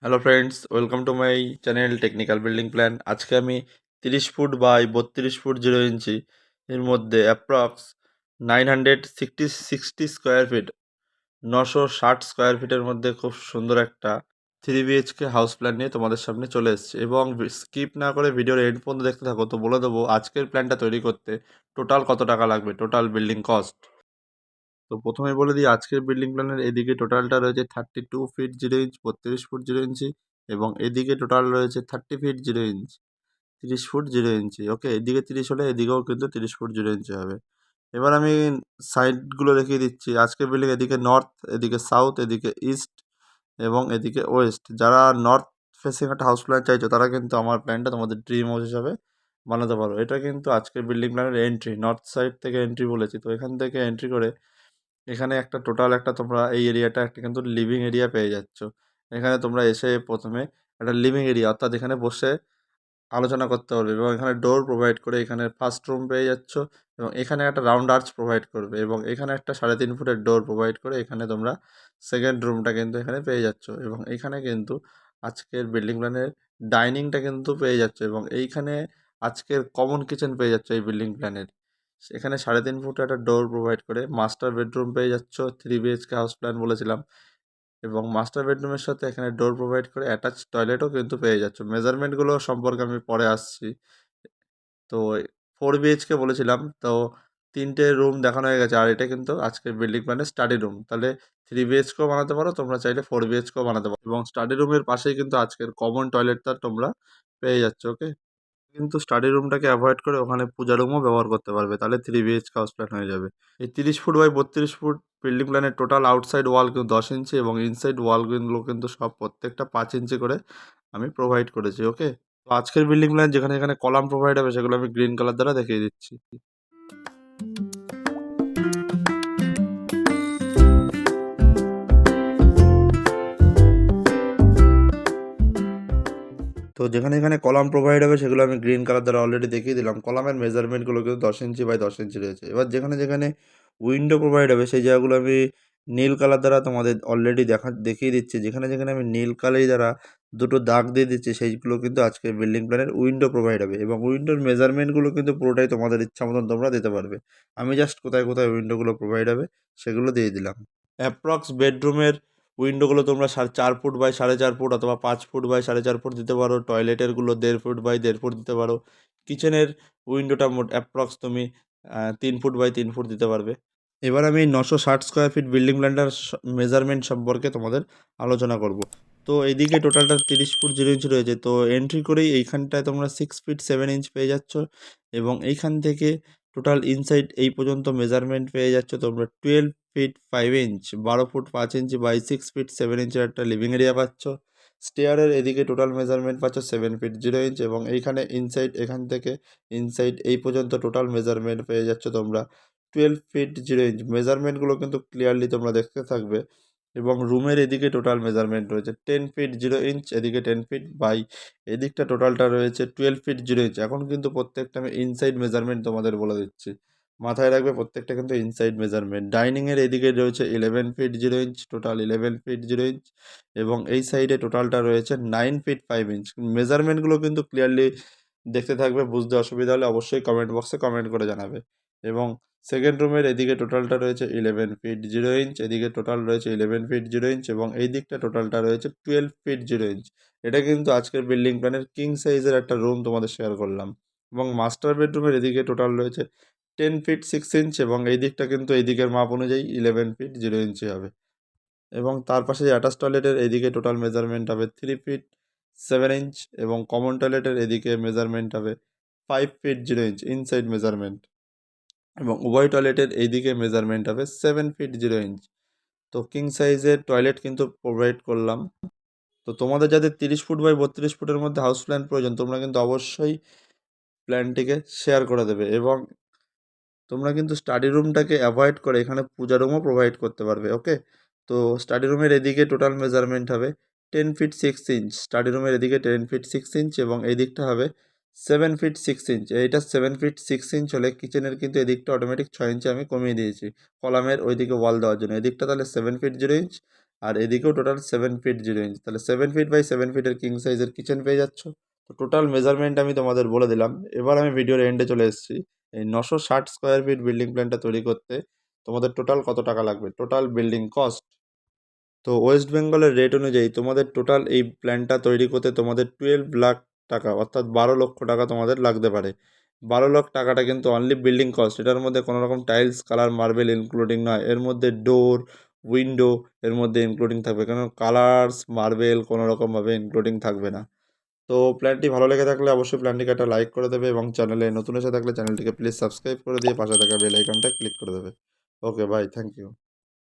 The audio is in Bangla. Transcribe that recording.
Hello friends, welcome to my channel technical building plan. আজকে আমি 30 ফুট বাই 32 ফুট 0 ইঞ্চি এর মধ্যে অ্যাপ্রক্স 960 স্কোয়ার ফিট 960 স্কোয়ার ফিটের মধ্যে খুব সুন্দর একটা 3 BHK হাউস প্ল্যান নিয়ে তোমাদের সামনে চলে এসেছে। এবং স্কিপ না করে ভিডিওর এন্ড পর্যন্ত দেখতে থাকো, তো বলে দেবো আজকের প্ল্যানটা তৈরি করতে টোটাল কত টাকা লাগবে, টোটাল বিল্ডিং কস্ট। তো প্রথমে বলে দিই, আজকের বিল্ডিং প্ল্যানের এদিকে টোটালটা রয়েছে 32 ফিট 0 ইঞ্চ, 32 ফুট 0 ইঞ্চি, এবং এদিকে টোটাল রয়েছে 30 ফিট 0 ইঞ্চ, 30 ফুট 0 ইঞ্চি। ওকে, এদিকে 30 হলে এদিকেও কিন্তু 30 ফুট 0 ইঞ্চি হবে। এবার আমি সাইডগুলো দেখিয়ে দিচ্ছি। আজকের বিল্ডিং এদিকে নর্থ, এদিকে সাউথ, এদিকে ইস্ট এবং এদিকে ওয়েস্ট। যারা নর্থ ফেসিং একটা হাউস প্ল্যান চাইছো তারা কিন্তু আমার প্ল্যানটা তোমাদের ড্রিম হাউস হিসাবে বানাতে পারো। এটা কিন্তু আজকের বিল্ডিং প্ল্যানের এন্ট্রি, নর্থ সাইড থেকে এন্ট্রি বলেছি, তো এখান থেকে এন্ট্রি করে এখানে একটা টোটাল একটা তোমরা এই এরিয়াটা একটা কিন্তু লিভিং এরিয়া পেয়ে যাচ্ছ। এখানে তোমরা এসে প্রথমে একটা লিভিং এরিয়া, অর্থাৎ এখানে বসে আলোচনা করতে পারবে, এবং এখানে ডোর প্রোভাইড করে এখানে ফার্স্ট রুম পেয়ে যাচ্ছ, এবং এখানে একটা রাউন্ড আর্চ প্রোভাইড করবে, এবং এখানে একটা 3.5 ফুটের ডোর প্রোভাইড করে এখানে তোমরা সেকেন্ড রুমটা কিন্তু এখানে পেয়ে যাচ্ছ, এবং এইখানে কিন্তু আজকের বিল্ডিং প্ল্যানের ডাইনিংটা কিন্তু পেয়ে যাচ্ছ, এবং এইখানে আজকের কমন কিচেন পেয়ে যাচ্ছ এই বিল্ডিং প্ল্যানের। এখানে 3.5 ফুট একটা ডোর প্রোভাইড করে মাস্টার বেডরুম পেয়ে যাচ্ছ, 3 BHK হাউস প্ল্যান বলেছিলাম, এবং মাস্টার বেডরুমের সাথে এখানে ডোর প্রোভাইড করে অ্যাটাচ টয়লেটও কিন্তু পেয়ে যাচ্ছ। মেজারমেন্টগুলো সম্পর্কে আমি পরে আসছি। তো 4 BHK বলেছিলাম, তো 3টে রুম দেখানো হয়ে গেছে, আর এটা কিন্তু আজকের বিল্ডিং প্ল্যানের স্টাডি রুম। তাহলে 3 BHKও বানাতে পারো, তোমরা চাইলে 4 BHKও বানাতে পারো, এবং স্টাডি রুমের পাশেই কিন্তু আজকের কমন টয়লেটটা তোমরা পেয়ে যাচ্ছ। ওকে, কিন্তু স্টাডি রুমটাকে অ্যাভয়েড করে ওখানে পূজা রুমও ব্যবহার করতে পারবে, তাহলে 3 BHK হাউস প্ল্যান হয়ে যাবে। এই 30 ফুট বাই 32 ফুট বিল্ডিং প্ল্যানের টোটাল আউটসাইড ওয়াল কিন্তু 10 ইঞ্চি, এবং ইনসাইড ওয়ালগুলো কিন্তু সব প্রত্যেকটা 5 ইঞ্চি করে আমি প্রোভাইড করেছি। ওকে, তো আজকের বিল্ডিং প্ল্যান যেখানে যেখানে কলাম প্রোভাইড হবে সেগুলো আমি গ্রিন কালার দ্বারা দেখিয়ে দিচ্ছি। তো যেখানে এখানে কলাম প্রোভাইড হবে সেগুলো আমি গ্রিন কালার দ্বারা অলরেডি দেখিয়ে দিলাম। কলামের মেজারমেন্টগুলো কিন্তু 10 ইঞ্চি বাই 10 ইঞ্চি রয়েছে। এবার যেখানে যেখানে উইন্ডো প্রোভাইড হবে সেই জায়গাগুলো আমি নীল কালার দ্বারা তোমাদের অলরেডি দেখিয়ে দিচ্ছি। যেখানে যেখানে আমি নীল কালি দ্বারা দুটো দাগ দিয়ে দিচ্ছি সেইগুলো কিন্তু আজকে বিল্ডিং প্ল্যানের উইন্ডো প্রোভাইড হবে, এবং উইন্ডোর মেজারমেন্টগুলো কিন্তু পুরোটাই তোমাদের ইচ্ছা মতন তোমরা দিতে পারবে। আমি জাস্ট কোথায় কোথায় উইন্ডোগুলো প্রোভাইড হবে সেগুলো দিয়ে দিলাম। অ্যাপ্রক্স বেডরুমের উইন্ডোগুলো তোমরা 4 ফুট বাই 4.5 ফুট অথবা 5 ফুট বাই 4.5 ফুট দিতে পারো। টয়লেটেরগুলো 1.5 ফুট বাই 1.5 ফুট দিতে পারো। কিচেনের উইন্ডোটা মোট অ্যাপ্রক্স তুমি 3 ফুট বাই 3 ফুট দিতে পারবে। এবার আমি 960 স্কোয়ার ফিট বিল্ডিং প্ল্যানটার মেজারমেন্ট সম্পর্কে তোমাদের আলোচনা করব। তো এইদিকে টোটালটা 30 ফুট 0 ইঞ্চি রয়েছে, তো এন্ট্রি করেই এইখানটায় তোমরা 6 ফিট 7 ইঞ্চ পেয়ে যাচ্ছ, এবং এইখান থেকে টোটাল ইনসাইড এই পর্যন্ত মেজারমেন্ট পেয়ে যাচ্ছ তোমরা 12 feet 5 inch, 12 foot 5 inch by 6 feet 7 ইঞ্চের একটা লিভিং এরিয়া পাচ্ছ। স্টেয়ারের এদিকে টোটাল মেজারমেন্ট পাচ্ছ 7 ফিট 0 ইঞ্চ, এবং এইখানে ইনসাইড এখান থেকে ইনসাইড এই পর্যন্ত টোটাল মেজারমেন্ট পেয়ে যাচ্ছ তোমরা 12 ফিট 0 ইঞ্চ। মেজারমেন্টগুলো কিন্তু ক্লিয়ারলি তোমরা দেখতে থাকবে, এবং রুমের এদিকে টোটাল মেজারমেন্ট রয়েছে 10 ফিট 0 ইঞ্চ, এদিকে 10 ফিট বাই এদিকটা টোটালটা রয়েছে 12 ফিট 0 ইঞ্চ। এখন কিন্তু প্রত্যেকটা আমি ইনসাইড মেজারমেন্ট তোমাদের বলে দিচ্ছি, মাথায় রাখবে প্রত্যেকটা কিন্তু ইনসাইড মেজারমেন্ট। ডাইনিংয়ের এদিকে রয়েছে 11 feet 0 inch, total 11 feet 0 inch, এবং এই সাইডে টোটালটা রয়েছে 9 ফিট 5 ইঞ্চ। মেজারমেন্টগুলো কিন্তু ক্লিয়ারলি দেখতে থাকবে, বুঝতে অসুবিধা হলে অবশ্যই কমেন্ট বক্সে কমেন্ট করে জানাবে। এবং সেকেন্ড রুমের এদিকে টোটালটা রয়েছে 11 ফিট 0 ইঞ্চ, এদিকে টোটাল রয়েছে 11 ফিট 0 ইঞ্চ, এবং এই দিকটা টোটালটা রয়েছে 12 ফিট 0 ইঞ্চ। এটা কিন্তু আজকের বিল্ডিং প্ল্যানের কিং সাইজের একটা রুম তোমাদের শেয়ার করলাম। এবং মাস্টার বেডরুমের এদিকে টোটাল রয়েছে 10 ফিট 6 ইঞ্চ, এবং এই দিকটা কিন্তু এই দিকের মাপ অনুযায়ী 11 ফিট 0 ইঞ্চি হবে। এবং তার পাশে যে অ্যাটাচ টয়লেটের এদিকে টোটাল মেজারমেন্ট হবে 3 ফিট 7 ইঞ্চ, এবং কমন টয়লেটের এদিকে মেজারমেন্ট হবে 5 ফিট 0 ইঞ্চ ইনসাইড মেজারমেন্ট, এবং উভয় টয়লেটের এইদিকে মেজারমেন্ট হবে 7 ফিট 0 ইঞ্চ। তো কিং সাইজের টয়লেট কিন্তু প্রোভাইড করলাম। তো তোমাদের যাদের 30 ফুট বাই 32 ফুটের মধ্যে হাউস প্ল্যান প্রয়োজন তোমরা কিন্তু অবশ্যই প্ল্যানটিকে শেয়ার করে দেবে, এবং তোমরা কিন্তু স্টাডি রুমটাকে অ্যাভয়েড করে এখানে পূজা রুমও প্রোভাইড করতে পারবে। ওকে, তো স্টাডি রুমের এদিকে টোটাল মেজারমেন্ট হবে 10 ফিট 6 ইঞ্চ, স্টাডি রুমের এদিকে 10 ফিট 6 ইঞ্চ, এবং এই দিকটা হবে 7 ফিট 6 ইঞ্চ। এইটা 7 ফিট 6 ইঞ্চ হলে কিচেনের কিন্তু এদিকটা অটোমেটিক 6 ইঞ্চি আমি কমিয়ে দিয়েছি কলামের ওইদিকে ওয়াল দেওয়ার জন্য। এদিকটা তাহলে 7 ফিট 0 ইঞ্চ, আর এদিকেও টোটাল 7 ফিট 0 ইঞ্চ, তাহলে 7 ফিট বাই 7 ফিটের কিং সাইজের কিচেন পেয়ে যাচ্ছ। তো টোটাল মেজারমেন্ট আমি তোমাদের বলে দিলাম। এবার আমি ভিডিওর এন্ডে চলে এসেছি। এই 960 স্কোয়ার ফিট বিল্ডিং প্ল্যানটা তৈরি করতে তোমাদের টোটাল কত টাকা লাগবে, টোটাল বিল্ডিং কস্ট। তো ওয়েস্ট বেঙ্গলের রেট অনুযায়ী তোমাদের টোটাল এই প্ল্যানটা তৈরি করতে তোমাদের 12 লাখ টাকা, অর্থাৎ 12 লক্ষ টাকা তোমাদের লাগতে পারে। 12 লাখ টাকাটা কিন্তু অনলি বিল্ডিং কস্ট, এটার মধ্যে কোনো রকম টাইলস, কালার, মার্বেল ইনক্লুডিং নয়। এর মধ্যে ডোর, উইন্ডো এর মধ্যে ইনক্লুডিং থাকবে, কেন কালার্স, মার্বেল কোনো রকমভাবে ইনক্লুডিং থাকবে না। তো প্ল্যানটি ভালো লেগে থাকলে অবশ্যই প্ল্যানটিকে একটা লাইক করে দেবে, এবং চ্যানেলে নতুন এসে থাকলে চ্যানেলটিকে প্লিজ সাবস্ক্রাইব করে দিয়ে পাশে থাকা বেল আইকনটা ক্লিক করে দেবে। ওকে, বাই, থ্যাংক ইউ।